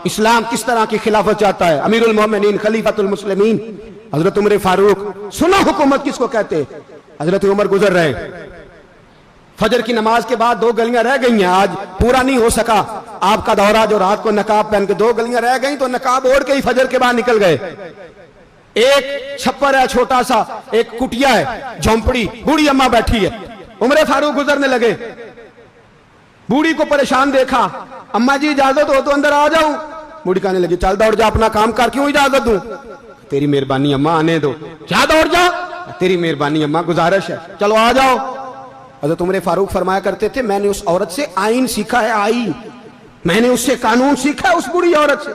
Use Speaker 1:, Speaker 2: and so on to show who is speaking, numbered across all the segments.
Speaker 1: اسلام کس طرح کی خلافت چاہتا ہے. امیر المومنین خلیفۃ المسلمین حضرت عمر فاروق. سنا حکومت کس کو کہتے؟ حضرت عمر گزر رہے, فجر کی نماز کے بعد 2 گلیاں رہ گئی ہیں, آج پورا نہیں ہو سکا آپ کا دورہ, جو رات کو نقاب پہن کے 2 گلیاں رہ گئیں تو نقاب اوڑھ کے ہی فجر کے بعد نکل گئے. ایک چھپر ہے چھوٹا سا, ایک کٹیا ہے جھونپڑی, بوڑھی اماں بیٹھی ہے. عمر فاروق گزرنے لگے, بوڑھی کو پریشان دیکھا, اماں جی اجازت ہو تو اندر آ جاؤں. بوڑھی کہنے لگی چل دوڑ جا, اپنا کام کر, کیوں اجازت دوں؟ تیری مہربانی اماں آنے دو. کیا دوڑ جا؟ تیری مہربانی اماں گزارش ہے, چلو آ جاؤ. حضرت عمر فاروق فرمایا کرتے تھے میں نے اس عورت سے آئین سیکھا ہے, آئین, میں نے اس سے قانون سیکھا ہے, اس بوڑھی عورت سے.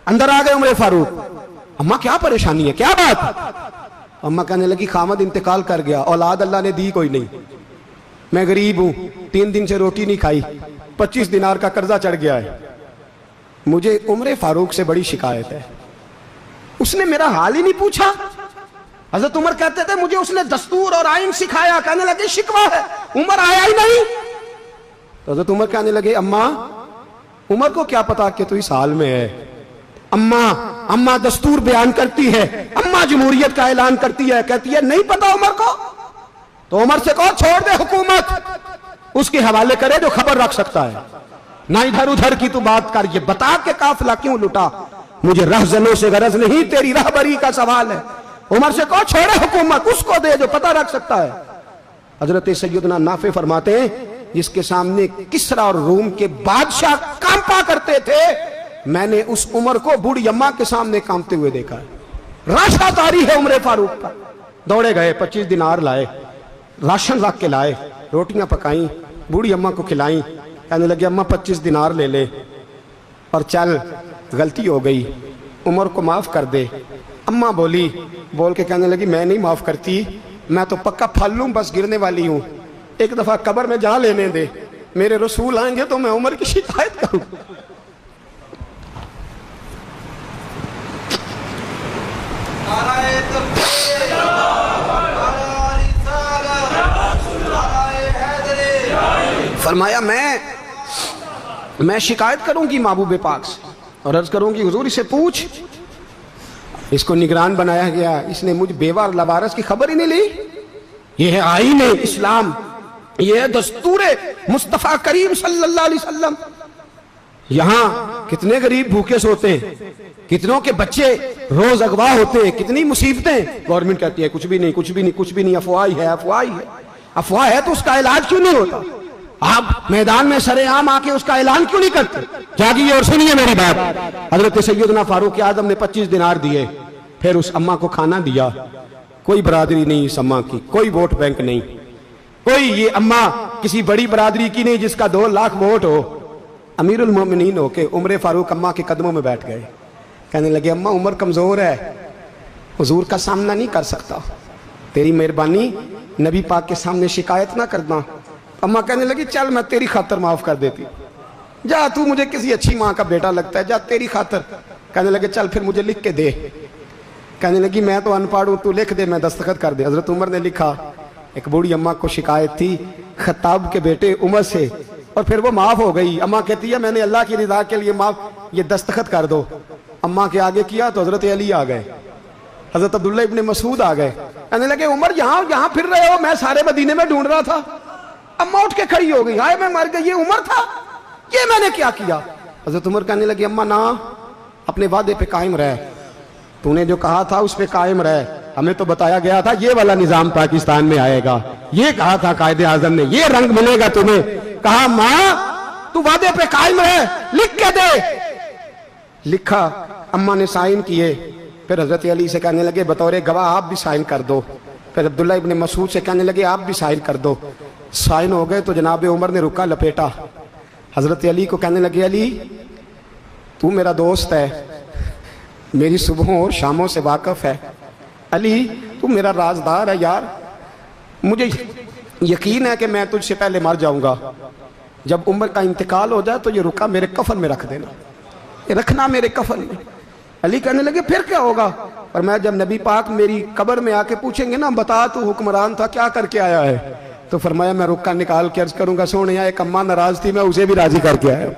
Speaker 1: اندر آ گئے عمر فاروق. اماں کیا پریشانی ہے, کیا بات؟ اماں کہنے لگی خامد انتقال کر گیا, اولاد اللہ نے دی کوئی نہیں, میں غریب ہوں, 3 دن سے روٹی نہیں کھائی, 25 دینار کا قرضہ چڑھ گیا ہے, مجھے عمر فاروق سے بڑی شکایت ہے, اس نے میرا حال ہی نہیں پوچھا. حضرت عمر کہتے تھے مجھے اس نے دستور اور آئین سکھایا. کہنے لگے شکوہ ہے, عمر آیا ہی نہیں. تو حضرت عمر کہنے لگے اماں, عمر کو کیا پتا کہ تو اس حال میں ہے. اماں دستور بیان کرتی ہے, اماں جمہوریت کا اعلان کرتی ہے, کہتی ہے نہیں پتا عمر کو. تو عمر سے کہو چھوڑ دے حکومت, اس کے حوالے کرے جو خبر رکھ سکتا ہے, نہ ادھر ادھر کی تو بات کر, یہ بتا کہ قافلہ کیوں لٹا, مجھے رہزنوں سے غرض نہیں, تیری رہبری کا سوال ہے. عمر سے کہو چھوڑے حکومت, اس کو دے جو پتہ رکھ سکتا ہے. حضرت سیدنا نافع فرماتے ہیں جس کے سامنے کسرا اور روم کے بادشاہ کانپا کرتے تھے, میں نے اس عمر کو بوڑھی اماں کے سامنے کانپتے ہوئے دیکھا ہے. راشا طاری ہے عمر فاروق کا. دوڑے گئے, 25 دینار لائے, راشن رکھ کے لائے, روٹیاں پکائیں, بوڑھی اماں کو کھلائیں. کہنے لگے اماں 25 دینار لے لے اور چل, غلطی ہو گئی, عمر کو معاف کر دے. اماں بولی, بول کے کہنے لگی میں نہیں معاف کرتی, میں تو پکا پھل لوں, بس گرنے والی ہوں, ایک دفعہ قبر میں جا لینے دے, میرے رسول آئیں گے تو میں عمر کی شکایت کروں. فرمایا میں شکایت کروں گی محبوب پاک سے اور عرض کروں گی حضور اسے پوچھ, اس کو نگران بنایا گیا, اس نے مجھ بیوہ اور لوارث کی خبر ہی نہیں لی. یہ ہے آئین اسلام, یہ ہے دستور مصطفیٰ کریم صلی اللہ علیہ وسلم. یہاں کتنے غریب بھوکے سوتے ہیں, کتنوں کے بچے روز اغوا ہوتے ہیں, کتنی مصیبتیں. گورنمنٹ کہتی ہے کچھ بھی نہیں, کچھ بھی نہیں, کچھ بھی نہیں, افواہ ہی ہے, افواہ ہی ہے. افواہ ہے تو اس کا علاج کیوں نہیں ہوتا؟ آپ میدان میں سرے عام آ کے اس کا اعلان کیوں نہیں کرتے؟ جاگیے اور سنیے میری بات. حضرت سیدنا فاروق اعظم نے 25 دینار دیے, پھر اس اماں کو کھانا دیا. کوئی برادری نہیں اس اماں کی, کوئی ووٹ بینک نہیں, کوئی یہ اماں کسی بڑی برادری کی نہیں جس کا 2 لاکھ ووٹ ہو. امیر المومنین ہو کے عمر فاروق اماں کے قدموں میں بیٹھ گئے. کہنے لگے اماں عمر کمزور ہے, حضور کا سامنا نہیں کر سکتا, تیری مہربانی نبی پاک کے سامنے شکایت نہ کرنا. اماں کہنے لگی چل میں تیری خاطر معاف کر دیتی, جا تو مجھے کسی اچھی ماں کا بیٹا لگتا ہے, جا تیری خاطر. کہنے لگے چل پھر مجھے لکھ کے دے. کہنے لگی میں تو ان پڑھ ہوں, تو لکھ دے, میں دستخط کر دے. حضرت عمر نے لکھا. ایک بوڑھی اماں کو شکایت تھی خطاب کے بیٹے عمر سے, اور پھر وہ معاف ہو گئی. اماں کہتی ہے میں نے اللہ کی رضا کے لیے معاف, یہ دستخط کر دو. اماں کے آگے کیا تو حضرت علی آ گئے, حضرت عبداللہ ابن مسعود آ گئے. کہنے لگے عمر یہاں پھر رہے ہو, میں سارے مدینے میں ڈھونڈ رہا تھا. اماں اٹھ کے کھڑی ہو گئی, ہائے میں مر گئی, یہ عمر تھا, یہ میں نے کیا کیا؟ حضرت عمر کہنے لگے اماں نہ, اپنے وعدے پہ قائم رہ, تو نے جو کہا تھا اس پہ قائم رہ. ہمیں تو بتایا گیا تھا یہ والا نظام پاکستان میں آئے گا, یہ کہا تھا قائد اعظم نے, یہ رنگ ملے گا تمہیں. کہا ماں تو وعدے پہ قائم رہ, لکھ کے دے. لکھا, اماں نے سائن کیے. پھر حضرت علی سے کہنے لگے بطور گواہ آپ بھی سائن کر دو. پھر عبداللہ ابن مسعود سے کہنے لگے آپ بھی سائن کر دو. سائن ہو گئے تو جناب عمر نے رکا لپیٹا. حضرت علی کو کہنے لگے علی تو میرا دوست ہے, میری صبحوں اور شاموں سے واقف ہے, علی تو میرا رازدار ہے یار, مجھے یقین ہے کہ میں تجھ سے پہلے مر جاؤں گا. جب عمر کا انتقال ہو جائے تو یہ رکا میرے کفن میں رکھ دینا, یہ رکھنا میرے کفن میں. علی کہنے لگے پھر کیا ہوگا؟ اور میں جب نبی پاک میری قبر میں آ کے پوچھیں گے نا بتا تو حکمران تھا کیا کر کے آیا ہے, تو فرمایا میں رکا نکال کے عرض کروں گا سونے ایک اماں ناراض تھی, میں اسے بھی راضی کر کے آیا.